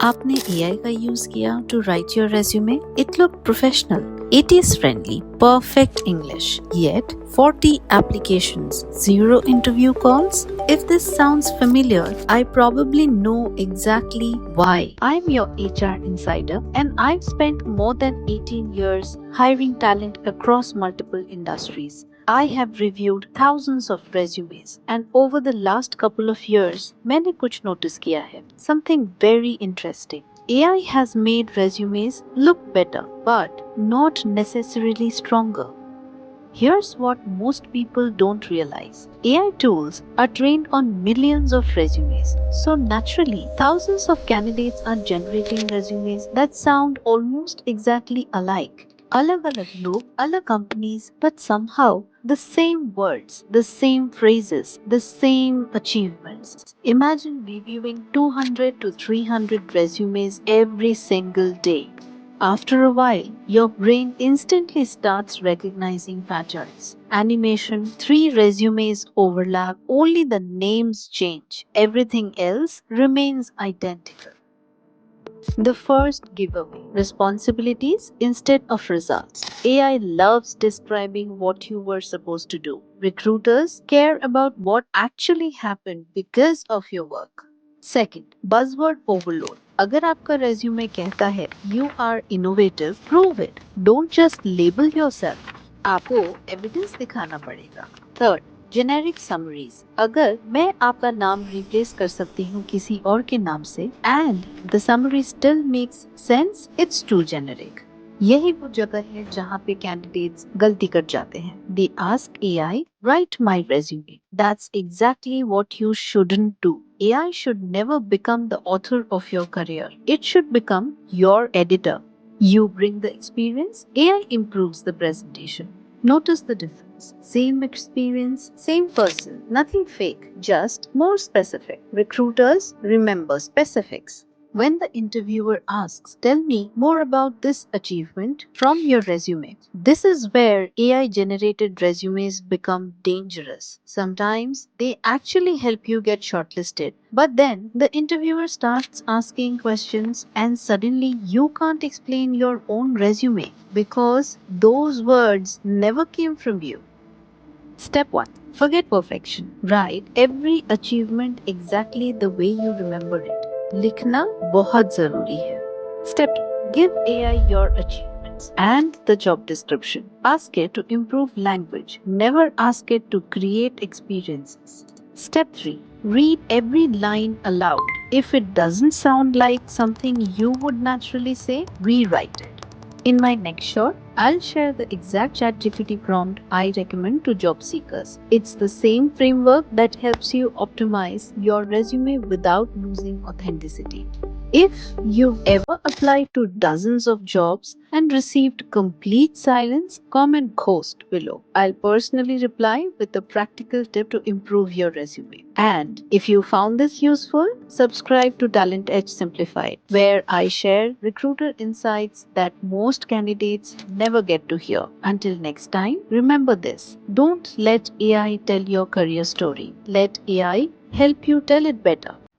आपने AI का use किया to write your resume? It looked professional, ATS-friendly, perfect English. Yet 40 applications, 0 interview calls. If this sounds familiar, I probably know exactly why. I'm your HR insider, and I've spent more than 18 years hiring talent across multiple industries. I have reviewed thousands of resumes, and over the last couple of years, मैंने कुछ notice किया है. Something very interesting. AI has made resumes look better, but not necessarily stronger. Here's what most people don't realize. AI tools are trained on millions of resumes. So naturally, thousands of candidates are generating resumes that sound almost exactly alike. अलग-अलग लोग, अलग companies, but somehow the same words, the same phrases, the same achievements. Imagine reviewing 200 to 300 resumes every single day. After a while, your brain instantly starts recognizing patterns. Animation, 3 resumes overlap, only the names change. Everything else remains identical. The first giveaway, responsibilities instead of results. AI loves describing what you were supposed to do. Recruiters care about what actually happened because of your work. Second, buzzword overload. अगर आपका resume कहता है you are innovative, prove it. Don't just label yourself. आपको evidence दिखाना पड़ेगा. Third, generic summaries. अगर मैं आपका नाम रिप्लेस कर सकती हूँ किसी और के नाम से and the summary still makes sense, it's too generic. यही वो जगह है जहाँ पे कैंडिडेट्स गलती कर जाते हैं. They ask AI, right my resume. That's exactly what you shouldn't do. AI should never become the author of your career. It should become your editor. You bring the experience, AI improves the presentation. Notice the difference. Same experience, same person, nothing fake, just more specific. Recruiters remember specifics. When the interviewer asks, tell me more about this achievement from your resume. This is where AI generated resumes become dangerous. Sometimes they actually help you get shortlisted, but then the interviewer starts asking questions and suddenly you can't explain your own resume because those words never came from you. Step 1. Forget perfection. Write every achievement exactly the way you remember it. लिखना बहुत जरूरी है. Step 2. Give AI your achievements and the job description. Ask it to improve language. Never ask it to create experiences. Step 3. Read every line aloud. If it doesn't sound like something you would naturally say, rewrite it. In my next short, I'll share the exact ChatGPT prompt I recommend to job seekers. It's the same framework that helps you optimize your resume without losing authenticity. If you've ever applied to dozens of jobs and received complete silence, comment ghost below. I'll personally reply with a practical tip to improve your resume. And if you found this useful, subscribe to Talent Edge Simplified, where I share recruiter insights that most candidates never get to hear. Until next time, remember this: don't let AI tell your career story. Let AI help you tell it better.